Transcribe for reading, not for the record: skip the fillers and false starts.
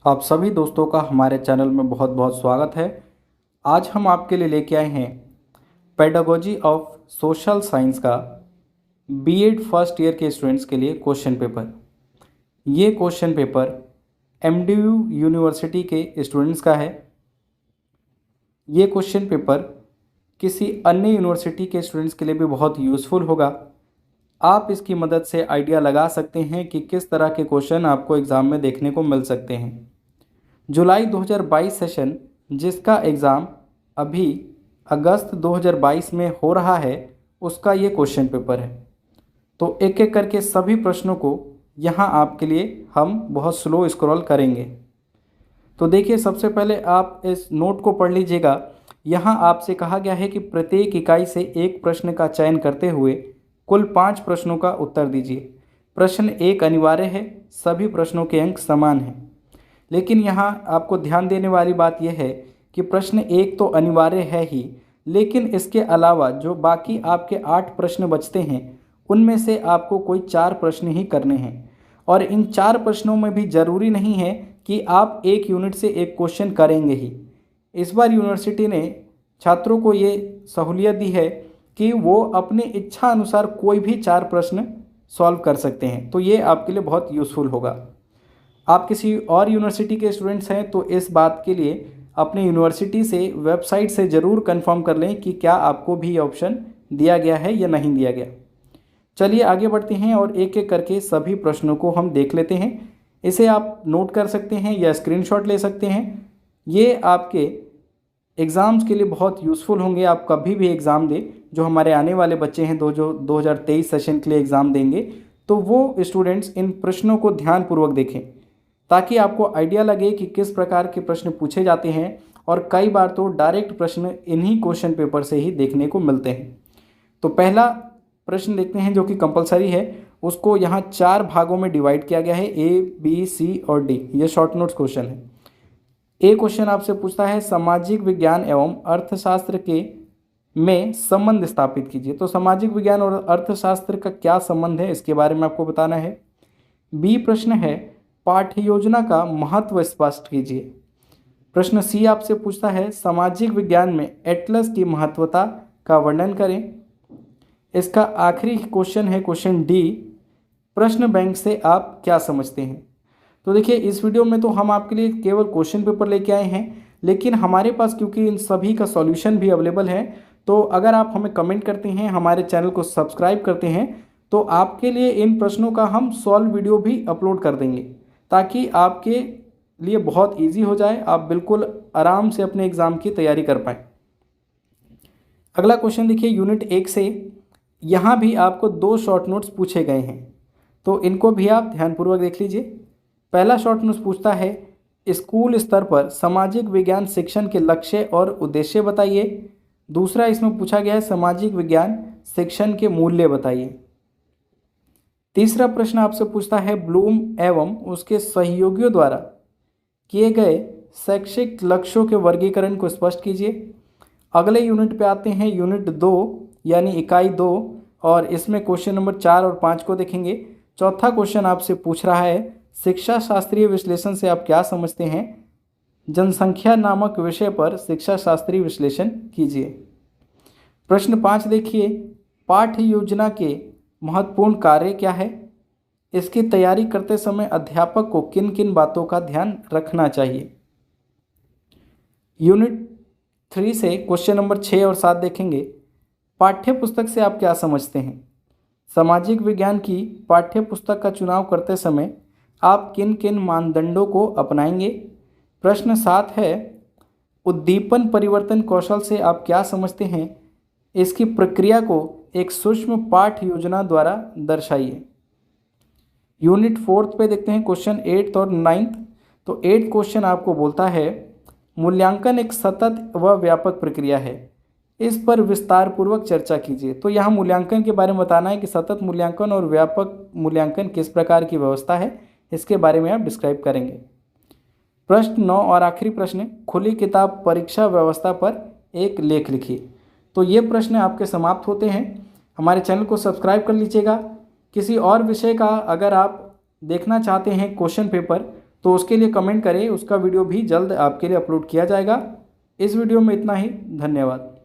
आप सभी दोस्तों का हमारे चैनल में बहुत बहुत स्वागत है। आज हम आपके लिए लेके आए हैं पेडागोजी ऑफ सोशल साइंस का बीएड फर्स्ट ईयर के स्टूडेंट्स के लिए क्वेश्चन पेपर। ये क्वेश्चन पेपर एमडीयू यूनिवर्सिटी के स्टूडेंट्स का है। ये क्वेश्चन पेपर किसी अन्य यूनिवर्सिटी के स्टूडेंट्स के लिए भी बहुत यूज़फुल होगा। आप इसकी मदद से आइडिया लगा सकते हैं कि किस तरह के क्वेश्चन आपको एग्ज़ाम में देखने को मिल सकते हैं। जुलाई 2022 सेशन जिसका एग्ज़ाम अभी अगस्त 2022 में हो रहा है, उसका ये क्वेश्चन पेपर है। तो एक एक करके सभी प्रश्नों को यहाँ आपके लिए हम बहुत स्लो स्क्रॉल करेंगे। तो देखिए, सबसे पहले आप इस नोट को पढ़ लीजिएगा। यहाँ आपसे कहा गया है कि प्रत्येक इकाई से एक प्रश्न का चयन करते हुए कुल 5 प्रश्नों का उत्तर दीजिए। प्रश्न 1 अनिवार्य है, सभी प्रश्नों के अंक समान हैं। लेकिन यहाँ आपको ध्यान देने वाली बात यह है कि प्रश्न 1 तो अनिवार्य है ही, लेकिन इसके अलावा जो बाकी आपके 8 प्रश्न बचते हैं उनमें से आपको कोई 4 प्रश्न ही करने हैं। और इन 4 प्रश्नों में भी ज़रूरी नहीं है कि आप एक यूनिट से एक क्वेश्चन करेंगे ही। इस बार यूनिवर्सिटी ने छात्रों को ये सहूलियत दी है कि वो अपनी इच्छा अनुसार कोई भी 4 प्रश्न सॉल्व कर सकते हैं। तो ये आपके लिए बहुत यूज़फुल होगा। आप किसी और यूनिवर्सिटी के स्टूडेंट्स हैं तो इस बात के लिए अपने यूनिवर्सिटी से वेबसाइट से ज़रूर कंफर्म कर लें कि क्या आपको भी ऑप्शन दिया गया है या नहीं दिया गया। चलिए आगे बढ़ते हैं और एक एक करके सभी प्रश्नों को हम देख लेते हैं। इसे आप नोट कर सकते हैं या स्क्रीनशॉट ले सकते हैं। ये आपके एग्ज़ाम्स के लिए बहुत यूज़फुल होंगे। आप कभी भी एग्ज़ाम दें, जो हमारे आने वाले बच्चे हैं जो 2023 सेशन के लिए एग्ज़ाम देंगे, तो वो स्टूडेंट्स इन प्रश्नों को ध्यानपूर्वक देखें ताकि आपको आइडिया लगे कि किस प्रकार के प्रश्न पूछे जाते हैं। और कई बार तो डायरेक्ट प्रश्न इन्हीं क्वेश्चन पेपर से ही देखने को मिलते हैं। तो पहला प्रश्न देखते हैं जो कि कंपलसरी है। उसको यहाँ 4 भागों में डिवाइड किया गया है, ए, बी, सी और डी। ये शॉर्ट नोट्स क्वेश्चन है। ए क्वेश्चन आपसे पूछता है सामाजिक विज्ञान एवं अर्थशास्त्र के में संबंध स्थापित कीजिए। तो सामाजिक विज्ञान और अर्थशास्त्र का क्या संबंध है, इसके बारे में आपको बताना है। बी प्रश्न है पाठ्य योजना का महत्व स्पष्ट कीजिए। प्रश्न सी आपसे पूछता है सामाजिक विज्ञान में एटलस की महत्वता का वर्णन करें। इसका आखिरी क्वेश्चन है क्वेश्चन डी, प्रश्न बैंक से आप क्या समझते हैं। तो देखिए, इस वीडियो में तो हम आपके लिए केवल क्वेश्चन पेपर लेके आए हैं, लेकिन हमारे पास क्योंकि इन सभी का सॉल्यूशन भी अवेलेबल है, तो अगर आप हमें कमेंट करते हैं, हमारे चैनल को सब्सक्राइब करते हैं, तो आपके लिए इन प्रश्नों का हम सॉल्व वीडियो भी अपलोड कर देंगे ताकि आपके लिए बहुत इजी हो जाए, आप बिल्कुल आराम से अपने एग्ज़ाम की तैयारी कर पाएँ। अगला क्वेश्चन देखिए यूनिट 1 से। यहाँ भी आपको 2 शॉर्ट नोट्स पूछे गए हैं, तो इनको भी आप ध्यानपूर्वक देख लीजिए। पहला शॉर्ट नोट्स पूछता है स्कूल स्तर पर सामाजिक विज्ञान शिक्षण के लक्ष्य और उद्देश्य बताइए। दूसरा इसमें पूछा गया है सामाजिक विज्ञान शिक्षण के मूल्य बताइए। तीसरा प्रश्न आपसे पूछता है ब्लूम एवं उसके सहयोगियों द्वारा किए गए शैक्षिक लक्ष्यों के वर्गीकरण को स्पष्ट कीजिए। अगले यूनिट पे आते हैं, यूनिट 2 यानी इकाई 2, और इसमें क्वेश्चन नंबर 4 और 5 को देखेंगे। चौथा क्वेश्चन आपसे पूछ रहा है शिक्षा शास्त्रीय विश्लेषण से आप क्या समझते हैं। जनसंख्या नामक विषय पर शिक्षा शास्त्रीय विश्लेषण कीजिए। प्रश्न 5 देखिए, पाठ्य योजना के महत्वपूर्ण कार्य क्या है। इसकी तैयारी करते समय अध्यापक को किन किन बातों का ध्यान रखना चाहिए। यूनिट 3 से क्वेश्चन नंबर 6 और 7 देखेंगे। पाठ्य पुस्तक से आप क्या समझते हैं। सामाजिक विज्ञान की पाठ्य पुस्तक का चुनाव करते समय आप किन किन मानदंडों को अपनाएंगे। प्रश्न 7 है उद्दीपन परिवर्तन कौशल से आप क्या समझते हैं। इसकी प्रक्रिया को एक सूक्ष्म पाठ योजना द्वारा दर्शाइए। यूनिट 4 पे देखते हैं क्वेश्चन 8 और 9। तो 8 क्वेश्चन आपको बोलता है मूल्यांकन एक सतत व व्यापक प्रक्रिया है, इस पर विस्तार पूर्वक चर्चा कीजिए। तो यहाँ मूल्यांकन के बारे में बताना है कि सतत मूल्यांकन और व्यापक मूल्यांकन किस प्रकार की व्यवस्था है, इसके बारे में आप डिस्क्राइब करेंगे। प्रश्न 9 और आखिरी प्रश्न खुली किताब परीक्षा व्यवस्था पर एक लेख लिखिए। तो ये प्रश्न आपके समाप्त होते हैं। हमारे चैनल को सब्सक्राइब कर लीजिएगा। किसी और विषय का अगर आप देखना चाहते हैं क्वेश्चन पेपर, तो उसके लिए कमेंट करें, उसका वीडियो भी जल्द आपके लिए अपलोड किया जाएगा। इस वीडियो में इतना ही। धन्यवाद।